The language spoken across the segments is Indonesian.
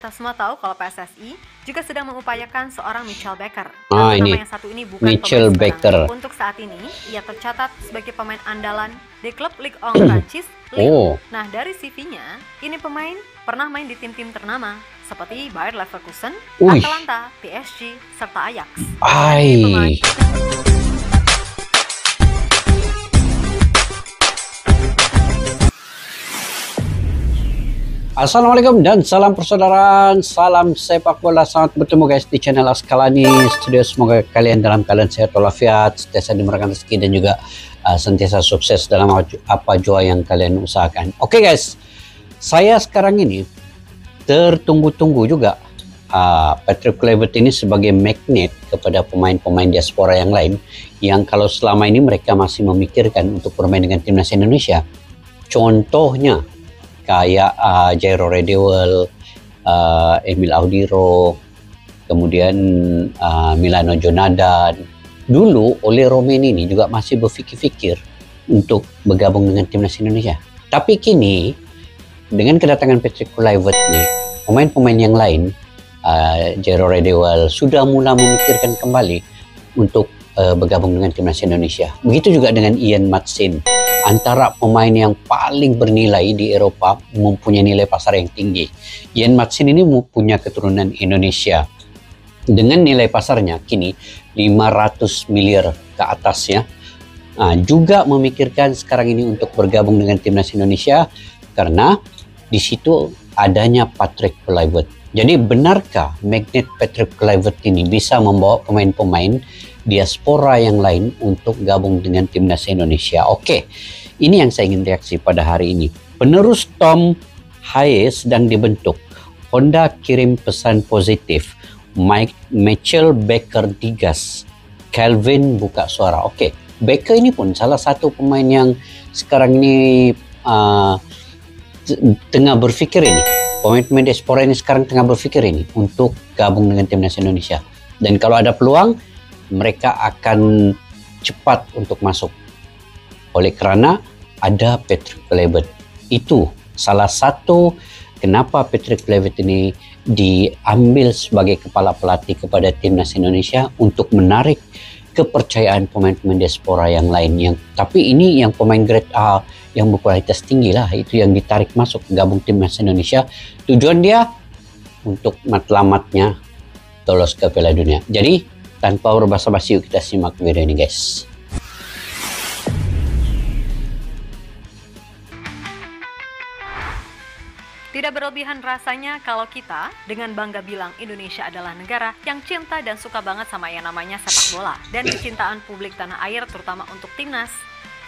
Kita semua tahu kalau PSSI juga sedang mengupayakan seorang Mitchell Baker. Ini yang satu ini bukan Mitchell Baker. Untuk saat ini, ia tercatat sebagai pemain andalan di klub Ligue 1 Prancis, Lille. Nah, dari CV-nya, ini pemain pernah main di tim-tim ternama seperti Bayer Leverkusen, Atalanta, PSG, serta Ajax. Assalamualaikum dan salam persaudaraan, salam sepak bola. Selamat bertemu guys di channel Askalani Studio. Semoga kalian dalam keadaan sehat walafiat, sentiasa dimurahkan rezeki dan juga sentiasa sukses dalam apa jua yang kalian usahakan. Oke guys, saya sekarang ini tertunggu-tunggu juga Patrick Kluivert ini sebagai magnet kepada pemain-pemain diaspora yang lain yang kalau selama ini mereka masih memikirkan untuk bermain dengan timnas Indonesia. Contohnya kayak Jairo Redewell, Emil Audiro, kemudian Milano Jonadan. Dulu Ole Romeni ini juga masih berfikir-fikir untuk bergabung dengan timnas Indonesia. Tapi kini dengan kedatangan Patrick Kluivert nih, pemain-pemain yang lain, Jairo Redewell sudah mulai memikirkan kembali untuk bergabung dengan timnas Indonesia. Begitu juga dengan Ian Maatsen, antara pemain yang paling bernilai di Eropa, mempunyai nilai pasar yang tinggi. Ian Maatsen ini punya keturunan Indonesia dengan nilai pasarnya kini 500 miliar ke atasnya. Juga memikirkan sekarang ini untuk bergabung dengan timnas Indonesia karena di situ adanya Patrick Kluivert. Jadi benarkah magnet Patrick Kluivert ini bisa membawa pemain-pemain diaspora yang lain untuk gabung dengan timnas Indonesia? Oke, ini yang saya ingin reaksi pada hari ini. Penerus Tom Hayes sedang dibentuk. Honda kirim pesan positif. Mitchell Baker digas. Calvin buka suara. Oke, Baker ini pun salah satu pemain yang sekarang ini tengah berpikir ini. Pemain-pemain diaspora ini sekarang tengah berpikir ini untuk gabung dengan timnas Indonesia. Dan kalau ada peluang, mereka akan cepat untuk masuk. Oleh kerana ada Patrick Kluivert. Itu salah satu kenapa Patrick Kluivert ini diambil sebagai kepala pelatih kepada timnas Indonesia untuk menarik kepercayaan pemain-pemain diaspora yang lain. Tapi ini yang pemain grade A yang berkualitas tinggi lah, itu yang ditarik masuk gabung timnas Indonesia. Tujuan dia untuk matlamatnya lolos ke Piala Dunia. Jadi tanpa berbasa-basi, yuk kita simak video ini guys. Tidak berlebihan rasanya kalau kita dengan bangga bilang Indonesia adalah negara yang cinta dan suka banget sama yang namanya sepak bola. Dan kecintaan publik tanah air terutama untuk timnas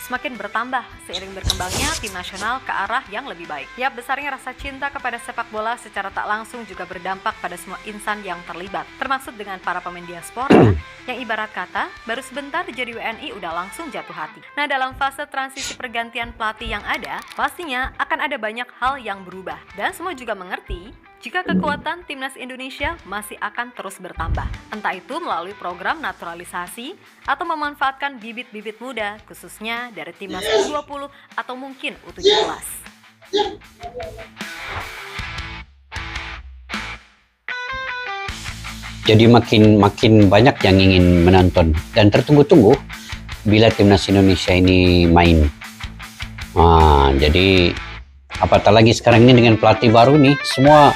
semakin bertambah seiring berkembangnya tim nasional ke arah yang lebih baik. Ya, besarnya rasa cinta kepada sepak bola secara tak langsung juga berdampak pada semua insan yang terlibat, termasuk dengan para pemain diaspora yang ibarat kata baru sebentar jadi WNI udah langsung jatuh hati. Nah, dalam fase transisi pergantian pelatih yang ada, pastinya akan ada banyak hal yang berubah. Dan semua juga mengerti jika kekuatan timnas Indonesia masih akan terus bertambah, entah itu melalui program naturalisasi atau memanfaatkan bibit-bibit muda, khususnya dari timnas U20 atau mungkin U17. Jadi makin banyak yang ingin menonton dan tertunggu-tunggu bila timnas Indonesia ini main. Jadi apatah lagi sekarang ini dengan pelatih baru nih, semua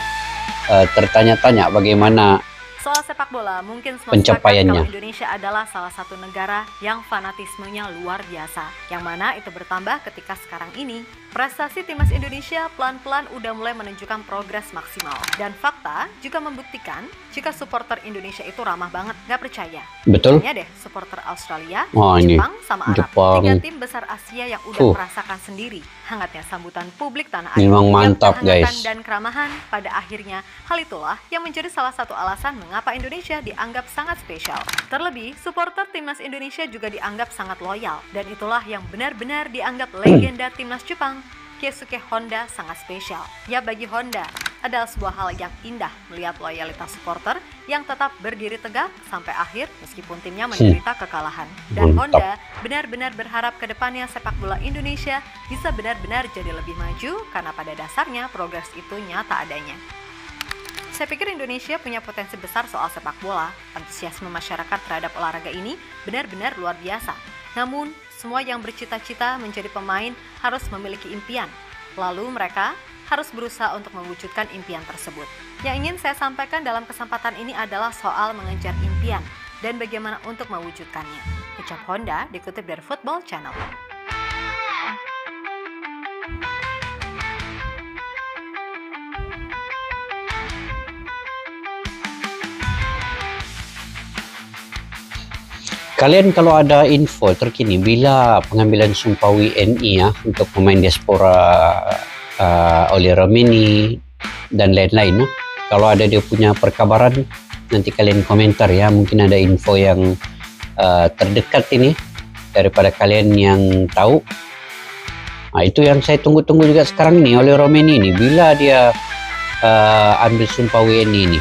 tertanya-tanya bagaimana soal sepak bola. Mungkin semua pencapaiannya. Kalau Indonesia adalah salah satu negara yang fanatismenya luar biasa, yang mana itu bertambah ketika sekarang ini prestasi timnas Indonesia pelan-pelan udah mulai menunjukkan progres maksimal. Dan fakta juga membuktikan jika supporter Indonesia itu ramah banget. Gak percaya? Betul. Tanya deh supporter Australia, ini Jepang, sama Arab. Tiga tim besar Asia yang udah merasakan sendiri hangatnya sambutan publik tanah air. Memang mantap guys. Dan keramahan pada akhirnya hal itulah yang menjadi salah satu alasan mengapa Indonesia dianggap sangat spesial. Terlebih, supporter timnas Indonesia juga dianggap sangat loyal. Dan itulah yang benar-benar dianggap legenda timnas Jepang, Keisuke Honda, sangat spesial. Ya, bagi Honda adalah sebuah hal yang indah melihat loyalitas supporter yang tetap berdiri tegak sampai akhir meskipun timnya menderita kekalahan. Dan Honda benar-benar berharap ke depannya sepak bola Indonesia bisa benar-benar jadi lebih maju karena pada dasarnya progres itu nyata adanya. Saya pikir Indonesia punya potensi besar soal sepak bola. Antusiasme masyarakat terhadap olahraga ini benar-benar luar biasa. Namun, semua yang bercita-cita menjadi pemain harus memiliki impian. Lalu mereka harus berusaha untuk mewujudkan impian tersebut. Yang ingin saya sampaikan dalam kesempatan ini adalah soal mengejar impian dan bagaimana untuk mewujudkannya. Ucap Honda dikutip dari Football Channel. Kalian kalau ada info terkini bila pengambilan sumpah WNI ya untuk pemain diaspora oleh Romeni dan lain-lain, kalau ada dia punya perkabaran nanti kalian komentar ya, mungkin ada info yang terdekat ini daripada kalian yang tahu. Nah, itu yang saya tunggu-tunggu juga sekarang ini oleh Romeni ini, bila dia ambil sumpah WNI ini.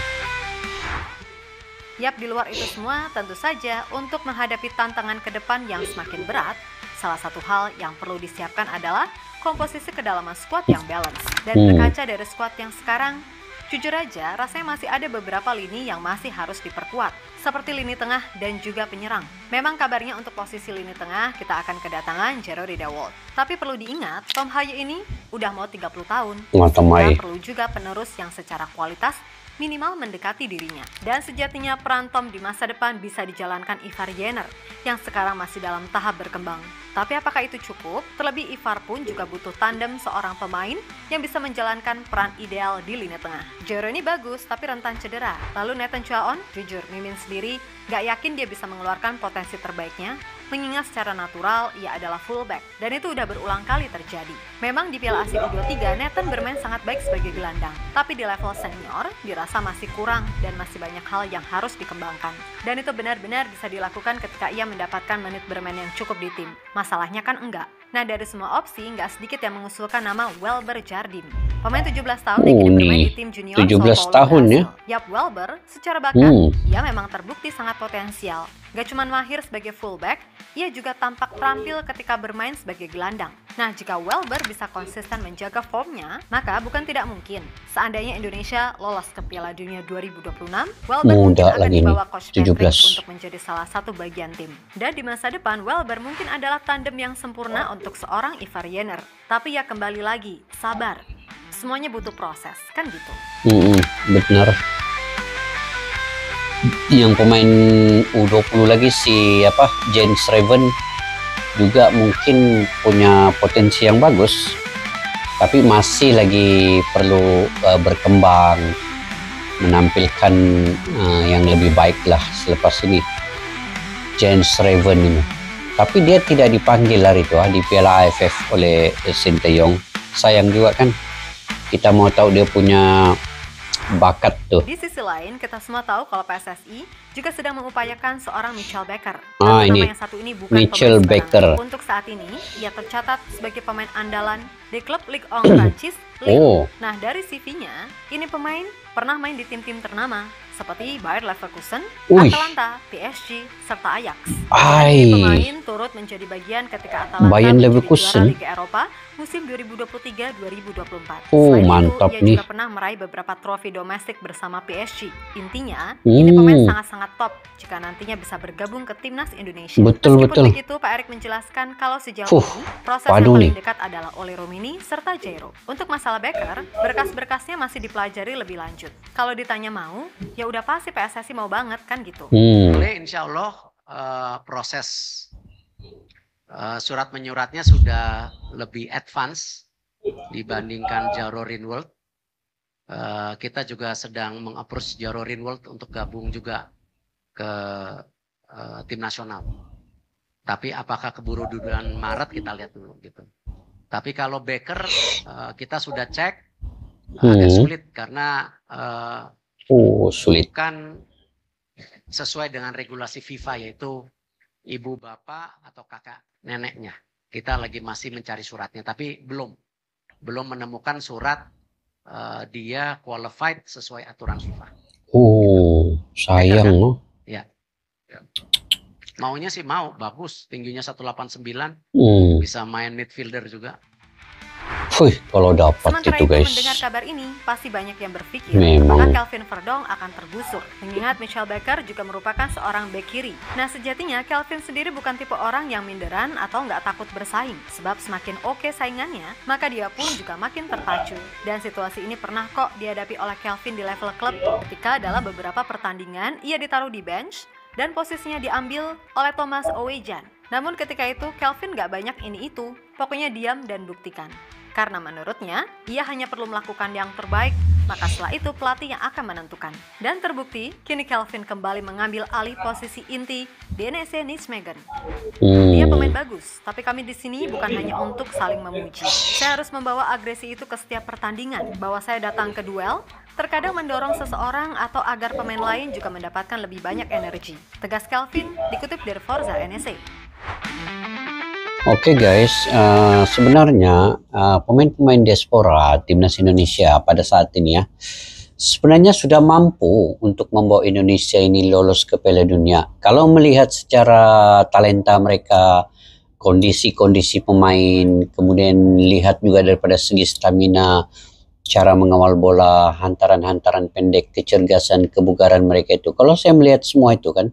Yap, di luar itu semua, tentu saja untuk menghadapi tantangan ke depan yang semakin berat, salah satu hal yang perlu disiapkan adalah komposisi kedalaman skuad yang balance. Dan berkaca dari skuad yang sekarang, jujur aja rasanya masih ada beberapa lini yang masih harus diperkuat, seperti lini tengah dan juga penyerang. Memang kabarnya untuk posisi lini tengah kita akan kedatangan Jero Riedewald. Tapi perlu diingat, Tom Haye ini udah mau 30 tahun. Dan perlu juga penerus yang secara kualitas minimal mendekati dirinya. Dan sejatinya peran Tom di masa depan bisa dijalankan Ivar Jenner yang sekarang masih dalam tahap berkembang. Tapi apakah itu cukup? Terlebih Ivar pun juga butuh tandem seorang pemain yang bisa menjalankan peran ideal di lini tengah. Jero ini bagus tapi rentan cedera. Lalu Nathan Chuaon, jujur Mimin sendiri gak yakin dia bisa mengeluarkan potensi terbaiknya, mengingat secara natural ia adalah fullback, dan itu udah berulang kali terjadi. Memang di Piala AFF U23, Nathan bermain sangat baik sebagai gelandang, tapi di level senior dirasa masih kurang dan masih banyak hal yang harus dikembangkan. Dan itu benar-benar bisa dilakukan ketika ia mendapatkan menit bermain yang cukup di tim. Masalahnya kan enggak. Nah, dari semua opsi, nggak sedikit yang mengusulkan nama Welber Jardim. Pemain 17 tahun yang kini bermain di tim junior 17 tahun ya? Yap, Welber secara bakat, ia memang terbukti sangat potensial. Gak cuma mahir sebagai fullback, ia juga tampak terampil ketika bermain sebagai gelandang. Nah, jika Welber bisa konsisten menjaga formnya, maka bukan tidak mungkin seandainya Indonesia lolos ke Piala Dunia 2026, Welber mungkin akan dibawa coach Patrick untuk menjadi salah satu bagian tim. Dan di masa depan, Welber mungkin adalah tandem yang sempurna untuk seorang Ivar Jenner. Tapi ya kembali lagi, sabar. Semuanya butuh proses, kan gitu. Benar. Yang pemain U20 lagi si Jens Raven juga mungkin punya potensi yang bagus, tapi masih lagi perlu berkembang, menampilkan yang lebih baik lah selepas ini Jens Raven ini. Tapi dia tidak dipanggil hari itu di Piala AFF oleh Sinteyong. Sayang juga kan, kita mau tahu dia punya bakat tuh. Di sisi lain, kita semua tahu kalau PSSI juga sedang mengupayakan seorang Michel Baker. Ini yang satu ini bukan Michel Baker. Untuk saat ini, ia tercatat sebagai pemain andalan di klub Ligue 1 Prancis, Lille. Nah, dari CV-nya, ini pemain pernah main di tim-tim ternama seperti Bayer Leverkusen, Atalanta, PSG, serta Ajax. Ini pemain turut menjadi bagian ketika Atalanta menjadi juara Liga Eropa musim 2023-2024. Selain mantap itu, ia juga pernah meraih beberapa trofi domestik bersama PSG. Intinya, ini pemain sangat-sangat top jika nantinya bisa bergabung ke timnas Indonesia. Betul. Begitu, Pak Erik menjelaskan kalau sejauh ini proses yang paling dekat adalah oleh Romeni serta Jairo. Untuk masalah Baker, berkas-berkasnya masih dipelajari lebih lanjut. Kalau ditanya mau, ya udah pasti PSSI mau banget kan gitu. Boleh, insya Allah proses surat menyuratnya sudah lebih advance dibandingkan Jaro Riedewald. Kita juga sedang meng-approach Jaro Riedewald untuk gabung juga ke tim nasional. Tapi apakah keburu di bulan Maret kita lihat dulu gitu. Tapi kalau Baker kita sudah cek agak sulit karena sulit kan sesuai dengan regulasi FIFA, yaitu ibu bapak atau kakak neneknya. Kita lagi masih mencari suratnya, tapi belum menemukan surat dia qualified sesuai aturan FIFA. Sayang loh. Ya. Maunya sih mau, bagus, tingginya 189, bisa main midfielder juga. Wih, kalau dapat Sementara itu itu, guys. mendengar kabar ini, pasti banyak yang berpikir Memang. apakah Kelvin Verdong akan tergusur. Mengingat Michelle Becker juga merupakan seorang bek kiri. Nah, sejatinya Kelvin sendiri bukan tipe orang yang minderan atau nggak takut bersaing. Sebab semakin oke saingannya, maka dia pun juga makin terpacu. Dan situasi ini pernah kok dihadapi oleh Kelvin di level klub ketika dalam beberapa pertandingan ia ditaruh di bench dan posisinya diambil oleh Thomas Owejan. Namun ketika itu Kelvin nggak banyak ini itu, pokoknya diam dan buktikan. Karena menurutnya, ia hanya perlu melakukan yang terbaik, maka setelah itu pelatih yang akan menentukan. Dan terbukti, kini Kelvin kembali mengambil alih posisi inti di NEC Nijmegen. Dia pemain bagus, tapi kami di sini bukan hanya untuk saling memuji. Saya harus membawa agresi itu ke setiap pertandingan, bahwa saya datang ke duel, terkadang mendorong seseorang atau agar pemain lain juga mendapatkan lebih banyak energi. Tegas Kelvin, dikutip dari Forza NEC. Oke guys, sebenarnya pemain-pemain diaspora timnas Indonesia pada saat ini ya, sebenarnya sudah mampu untuk membawa Indonesia ini lolos ke Piala Dunia. Kalau melihat secara talenta mereka, kondisi-kondisi pemain, kemudian lihat juga daripada segi stamina, cara mengawal bola, hantaran-hantaran pendek, kecergasan, kebugaran mereka itu. Kalau saya melihat semua itu kan,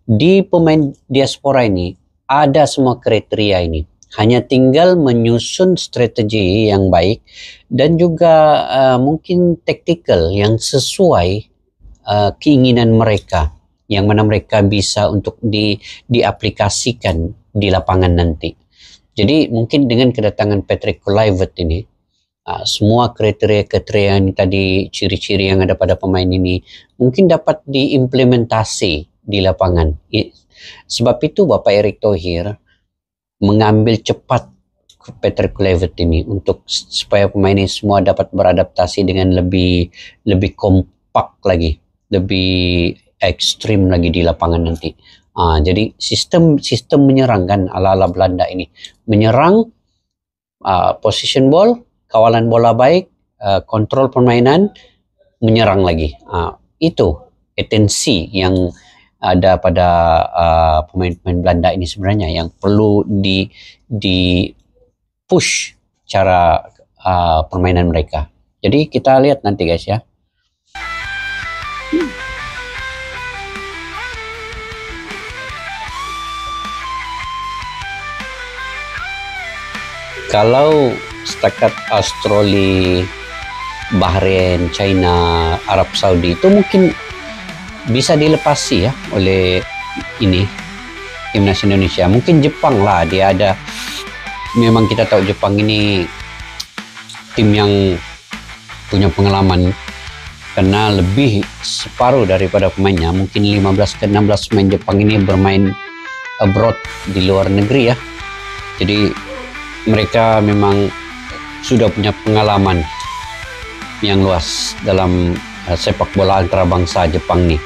di pemain diaspora ini, ada semua kriteria ini. Hanya tinggal menyusun strategi yang baik dan juga mungkin taktikal yang sesuai keinginan mereka, yang mana mereka bisa untuk diaplikasikan di lapangan nanti. Jadi mungkin dengan kedatangan Patrick Kluivert ini, semua kriteria-kriteria yang tadi, ciri-ciri yang ada pada pemain ini mungkin dapat diimplementasi di lapangan. Sebab itu Bapak Erick Thohir mengambil cepat Patrick Kluivert ini untuk supaya pemain ini semua dapat beradaptasi dengan lebih kompak lagi, lebih ekstrim lagi di lapangan nanti. Jadi sistem menyerang kan ala-ala Belanda ini, menyerang, position ball, kawalan bola baik, kontrol permainan, menyerang lagi. Itu esensi yang ada pada pemain-pemain Belanda ini sebenarnya yang perlu di push cara permainan mereka. Jadi kita lihat nanti guys ya. Kalau setakat Australia, Bahrain, China, Arab Saudi itu mungkin bisa dilepasi ya oleh ini timnas Indonesia. Mungkin Jepang lah, dia ada, memang kita tahu Jepang ini tim yang punya pengalaman karena lebih separuh daripada pemainnya, mungkin 15 ke 16 pemain Jepang ini bermain abroad di luar negeri ya. Jadi mereka memang sudah punya pengalaman yang luas dalam sepak bola antarabangsa Jepang nih.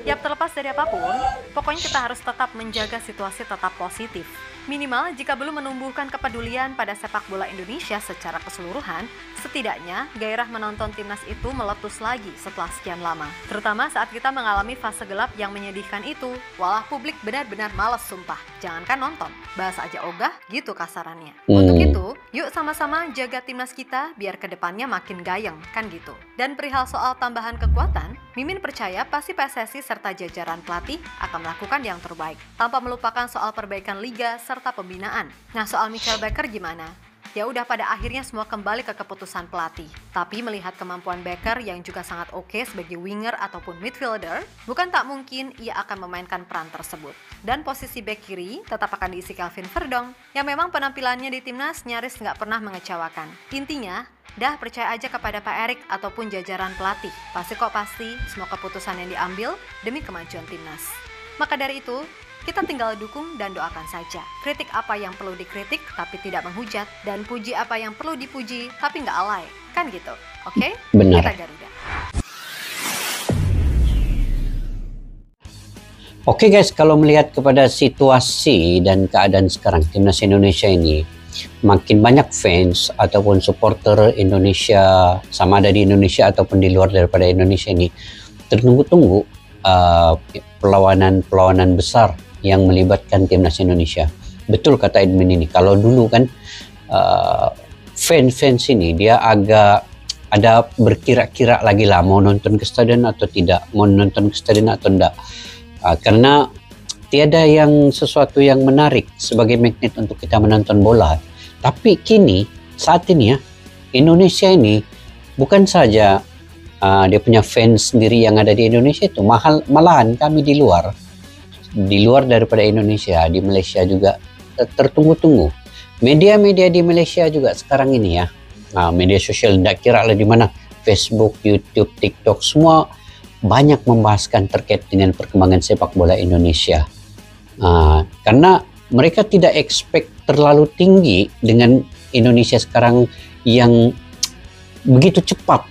Ya, terlepas dari apapun, pokoknya kita harus tetap menjaga situasi tetap positif. Minimal jika belum menumbuhkan kepedulian pada sepak bola Indonesia secara keseluruhan, setidaknya gairah menonton timnas itu meletus lagi setelah sekian lama. Terutama saat kita mengalami fase gelap yang menyedihkan itu, walah publik benar-benar malas sumpah. Jangankan nonton, bahasa aja ogah gitu kasarannya. Untuk itu, yuk sama-sama jaga timnas kita biar kedepannya makin gayeng, kan gitu. Dan perihal soal tambahan kekuatan, Mimin percaya pasti PSSI serta jajaran pelatih akan melakukan yang terbaik, tanpa melupakan soal perbaikan liga serta pembinaan. Nah, soal Michelle Becker gimana? Ya udah, pada akhirnya semua kembali ke keputusan pelatih. Tapi melihat kemampuan Becker yang juga sangat oke sebagai winger ataupun midfielder, bukan tak mungkin ia akan memainkan peran tersebut. Dan posisi bek kiri tetap akan diisi Kelvin Verdong, yang memang penampilannya di timnas nyaris nggak pernah mengecewakan. Intinya, dah percaya aja kepada Pak Erick ataupun jajaran pelatih. Pasti semua keputusan yang diambil demi kemajuan timnas. Maka dari itu, kita tinggal dukung dan doakan saja. Kritik apa yang perlu dikritik tapi tidak menghujat, dan puji apa yang perlu dipuji tapi nggak alay. Kan gitu, oke? Benar. Kita Garuda. Oke guys, kalau melihat kepada situasi dan keadaan sekarang timnas Indonesia ini, makin banyak fans ataupun supporter Indonesia, sama ada di Indonesia ataupun di luar daripada Indonesia ini, tertunggu-tunggu perlawanan besar yang melibatkan timnas Indonesia. Betul kata admin ini, kalau dulu kan fans ini dia agak ada berkira-kira lagi lah mau nonton ke stadion atau tidak, karena tiada yang sesuatu yang menarik sebagai magnet untuk kita menonton bola. Tapi kini, saat ini ya, Indonesia ini bukan saja dia punya fans sendiri yang ada di Indonesia itu, malahan kami di luar daripada Indonesia, di Malaysia juga tertunggu-tunggu. Media-media di Malaysia juga sekarang ini ya, media sosial tidak kira lah di mana, Facebook, YouTube, TikTok, semua banyak membahaskan terkait dengan perkembangan sepak bola Indonesia. Karena mereka tidak expect terlalu tinggi dengan Indonesia sekarang yang begitu cepat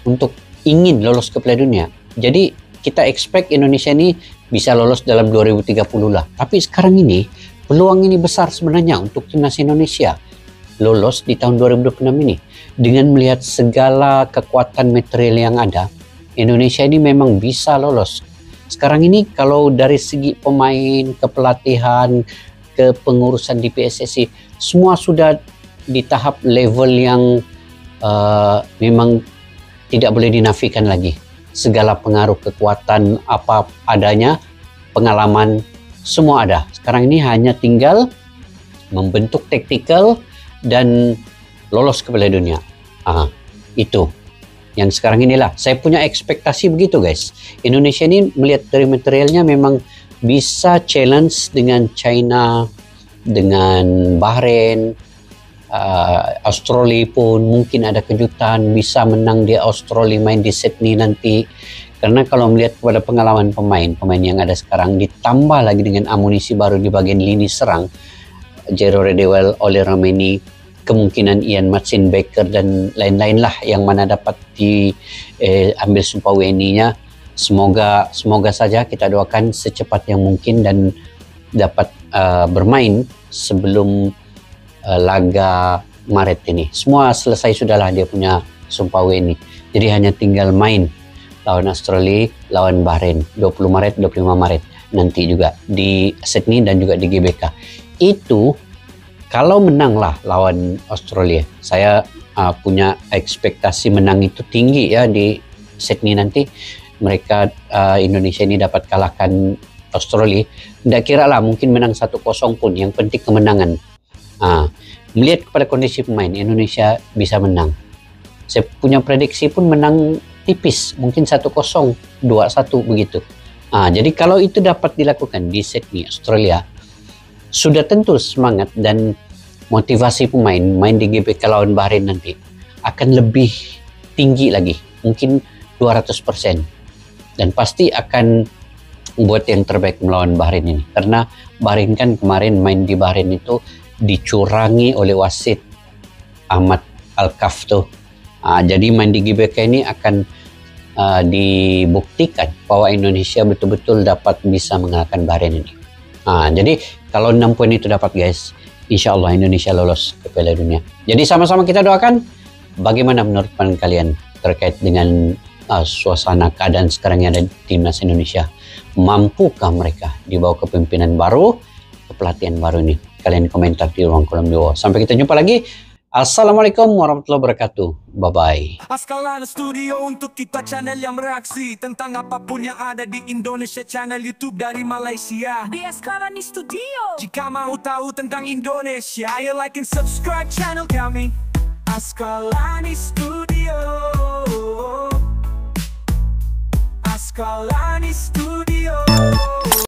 untuk ingin lolos ke Piala Dunia. Jadi kita expect Indonesia ini bisa lolos dalam 2030 lah. Tapi sekarang ini peluang ini besar sebenarnya untuk timnas Indonesia lolos di tahun 2026 ini. Dengan melihat segala kekuatan material yang ada, Indonesia ini memang bisa lolos. Sekarang ini kalau dari segi pemain, kepelatihan, ke pengurusan di PSSI, semua sudah di tahap level yang memang tidak boleh dinafikan lagi. Segala pengaruh kekuatan apa adanya, pengalaman, semua ada. Sekarang ini hanya tinggal membentuk taktikal dan lolos ke Piala Dunia. Itu yang sekarang inilah saya punya ekspektasi begitu guys. Indonesia ini melihat dari materialnya memang bisa challenge dengan China, dengan Bahrain, Australia pun mungkin ada kejutan bisa menang di Australia main di Sydney nanti. Karena kalau melihat kepada pengalaman pemain yang ada sekarang, ditambah lagi dengan amunisi baru di bagian lini serang, Jero Redewell, Ole Rameni, kemungkinan Ian Martin Baker dan lain-lain lah yang mana dapat diambil Sumpah WNI-nya. Semoga saja kita doakan secepat yang mungkin dan dapat bermain sebelum laga Maret ini. Semua selesai sudahlah dia punya Sumpah WNI. Jadi hanya tinggal main lawan Australia, lawan Bahrain 20 Maret, 25 Maret nanti juga di Sydney dan juga di GBK. Itu kalau menanglah lawan Australia, saya punya ekspektasi menang itu tinggi ya di Sydney nanti. Mereka Indonesia ini dapat kalahkan Australia. Tidak kira lah mungkin menang 1-0 pun, yang penting kemenangan. Melihat kepada kondisi pemain, Indonesia bisa menang. Saya punya prediksi pun menang tipis, mungkin 1-0, 2-1 begitu. Jadi kalau itu dapat dilakukan di Sydney, Australia, sudah tentu semangat dan motivasi pemain main di GBK lawan Bahrain nanti akan lebih tinggi lagi, mungkin 200%, dan pasti akan buat yang terbaik melawan Bahrain ini. Karena Bahrain kan kemarin main di Bahrain itu dicurangi oleh wasit Ahmad Al-Kaf tuh. Jadi main di GBK ini akan dibuktikan bahwa Indonesia betul-betul dapat bisa mengalahkan Bahrain ini. Jadi kalau 6 poin itu dapat guys, insya Allah Indonesia lolos ke Piala Dunia. Jadi sama-sama kita doakan. Bagaimana menurut kalian terkait dengan suasana keadaan sekarang yang ada di timnas Indonesia? Mampukah mereka dibawa kepemimpinan baru, kepelatihan baru ini? Kalian komentar di ruang kolom di bawah. Sampai kita jumpa lagi. Assalamualaikum warahmatullahi wabarakatuh. Bye-bye. Askalani Studio untuk kita channel yang bereaksi tentang apapun yang ada di Indonesia, channel YouTube dari Malaysia di Askalani Studio. Jika mau tahu tentang Indonesia, ayo like and subscribe channel kami Askalani Studio. Askalani Studio.